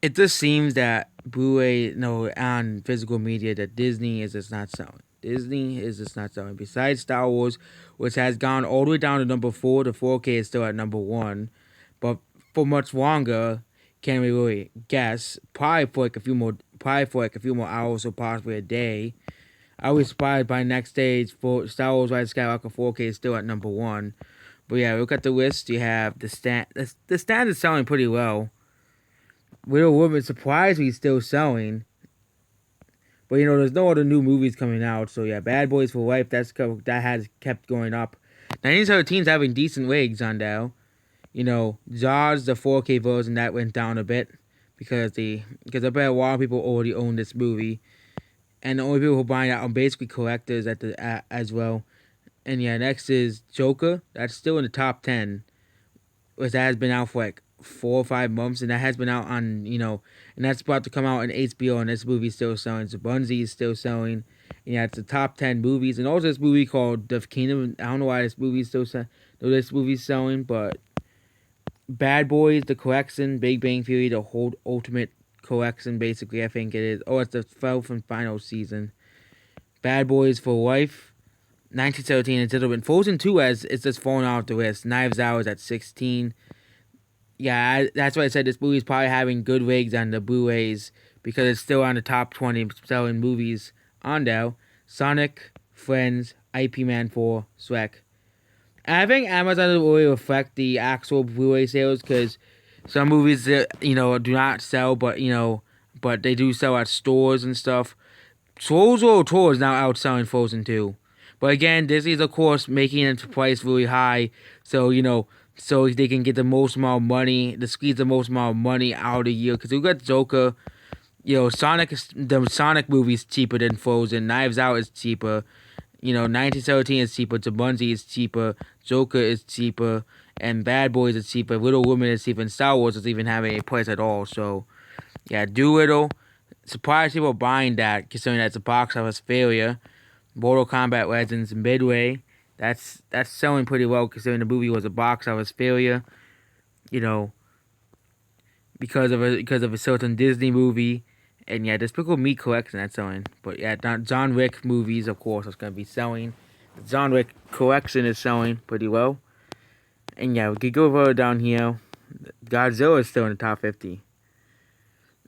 It just seems that Blu-ray, no, on physical media, that Disney is just not selling. Disney is just not selling. Besides Star Wars, which has gone all the way down to number four, the 4K is still at number one. But for much longer, can't really guess. Probably for like a few more hours or possibly a day. I was surprised by next stage for Star Wars Rise of Skywalker 4K is still at number one. But yeah, look at the list. You have the stand is selling pretty well. Little Women surprisingly still selling. But there's no other new movies coming out. So yeah, Bad Boys for Life that has kept going up. 1917's having decent legs on now. Jaws the 4K version that went down a bit because I bet a lot of people already own this movie, and the only people who buy it are basically collectors as well. And yeah, next is Joker. That's still in the top 10, which that has been out for like 4 or 5 months, and that has been out on and that's about to come out on HBO. And this movie's still selling. Bunzi is still selling. And yeah, it's the top 10 movies, and also this movie called The Kingdom. I don't know why this movie's still selling. No, this movie's selling, but Bad Boys, the collection, Big Bang Theory, the whole ultimate collection, basically, I think it is. Oh, it's the 12th and final season. Bad Boys for Life, 1917 and Gentlemen. Frozen 2 has it's just falling off the list. Knives Out is at 16. Yeah, that's why I said this movie's probably having good rigs on the Blu-rays because it's still on the top 20 selling movies on there. Sonic, Friends, IP Man 4, Shrek. And I think Amazon will really reflect the actual Blu-ray sales because some movies do not sell, but they do sell at stores and stuff. Trolls World Tour is now outselling Frozen 2. But again, Disney's of course making its price really high, so so they can get the most amount of money, to squeeze the most amount of money out of the year. Because we got Joker, the Sonic movie is cheaper than Frozen. Knives Out is cheaper. 1917 is cheaper. Jumanji is cheaper. Joker is cheaper. And Bad Boys is cheaper. Little Women is cheaper. And Star Wars doesn't even have any price at all. So, yeah, Doolittle. Surprised people buying that, considering that's a box office failure. Mortal Kombat Legends Midway. That's selling pretty well, considering the movie was a box office failure. You know, because of a certain Disney movie. And yeah, Despicable Me collection that's selling. But yeah, John Wick movies, of course, is going to be selling. The John Wick collection is selling pretty well. And yeah, we could go further down here. Godzilla is still in the top 50.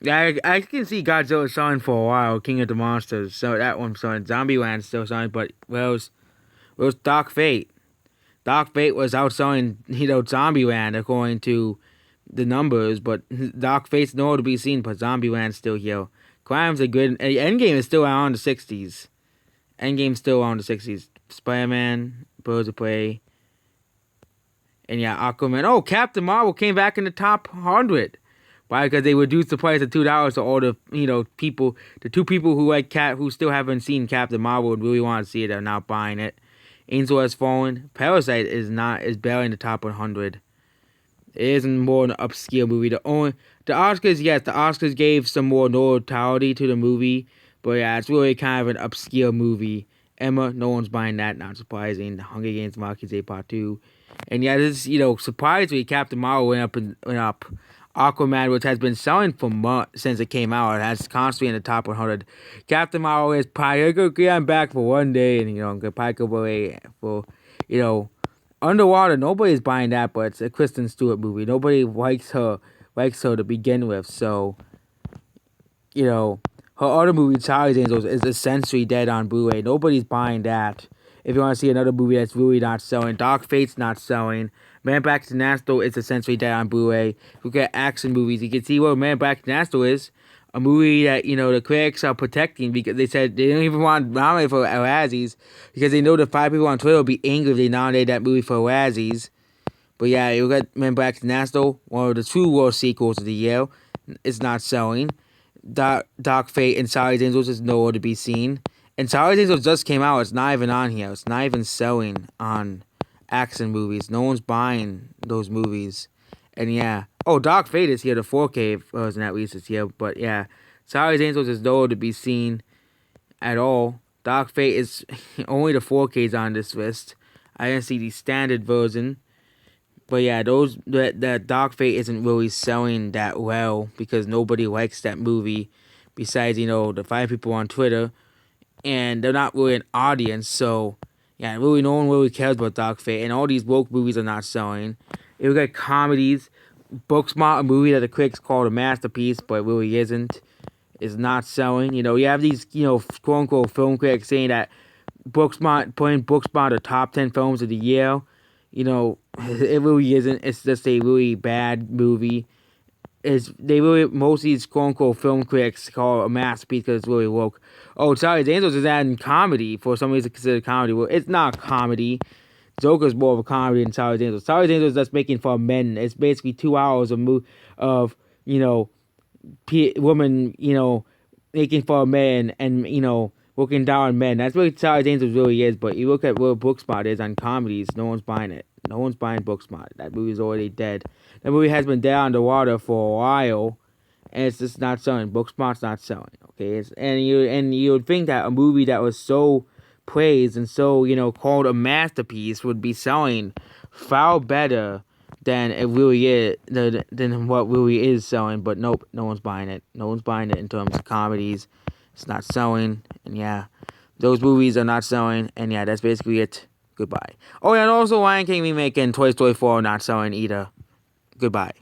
Yeah, I can see Godzilla selling for a while. King of the Monsters, so that one's selling. Zombieland's still selling, but where's Dark Fate? Dark Fate was outselling, Zombieland according to the numbers, but Dark Fate's nowhere to be seen, but Zombieland's still here. Crime's a good. Endgame is still around the 60s. Endgame's still around the 60s. Spider-Man, Birds of Prey, and yeah, Aquaman. Oh, Captain Marvel came back in the top 100. Why? Because they reduced the price of $2 to all the people, the two people who still haven't seen Captain Marvel and really want to see it are now buying it. Angel Has Fallen. Parasite is barely in the top 100. It isn't more an obscure movie. The Oscars, yes, the Oscars gave some more notoriety to the movie, but yeah, it's really kind of an obscure movie. Emma, no one's buying that, not surprising. The Hunger Games Mockingjay Part 2. And yeah, this surprisingly, Captain Marvel went up. Aquaman, which has been selling for months since it came out, it has constantly in the top 100. Captain Marvel is probably going to get back for one day, and probably go away for you know Underwater. Nobody's buying that, but it's a Kristen Stewart movie. Nobody likes her to begin with, so her other movie, Charlie's Angels, is essentially dead on Blu-ray. Nobody's buying that. If you want to see another movie that's really not selling, Dark Fate's not selling. Man Back to Nasty is essentially dead on Blu-ray. If you look at action movies, you can see what Man Back to Nasty is. A movie that, the critics are protecting because they said they don't even want to nominate for Razzies because they know the 5 people on Twitter will be angry if they nominate that movie for Razzies. But yeah, you got Man Back to Nasty, one of the two worst sequels of the year. It's not selling. Dark Fate and Charlie's Angels is nowhere to be seen. And Charlie's Angels just came out. It's not even on here. It's not even selling on action movies. No one's buying those movies. And yeah. Oh, Dark Fate is here. The 4K version at least is here. But yeah. Charlie's Angels is nowhere to be seen at all. Dark Fate is only the 4Ks on this list. I didn't see the standard version. But yeah, that Dark Fate isn't really selling that well because nobody likes that movie. Besides, the 5 people on Twitter, and they're not really an audience. So yeah, really, no one really cares about Dark Fate, and all these woke movies are not selling. If you got comedies, Booksmart, a movie that the critics called a masterpiece, but it really isn't, is not selling. You have these, quote unquote film critics saying that putting Booksmart the top 10 films of the year. It really isn't. It's just a really bad movie. They really, most of these quote unquote film critics call it a masterpiece because it's really woke. Oh, Charlie's Angels is adding comedy for some reason considered comedy. Well, it's not comedy. Joker's more of a comedy than Charlie's Angels. Charlie's Angels is just making fun of men. It's basically 2 hours of you know women making fun of men and looking down on men. That's what Charlie's Angels really is. But you look at what Booksmart is on comedies, no one's buying it. No one's buying Booksmart. That movie's already dead. That movie has been dead underwater for a while, and it's just not selling. Booksmart's not selling. Okay, and you would think that a movie that was so praised and so called a masterpiece would be selling far better than it really is than what really is selling. But nope, no one's buying it. No one's buying it in terms of comedies. It's not selling, and yeah, those movies are not selling, and yeah, that's basically it. Goodbye. Oh yeah, and also Lion King remake and Toy Story 4 are not selling either. Goodbye.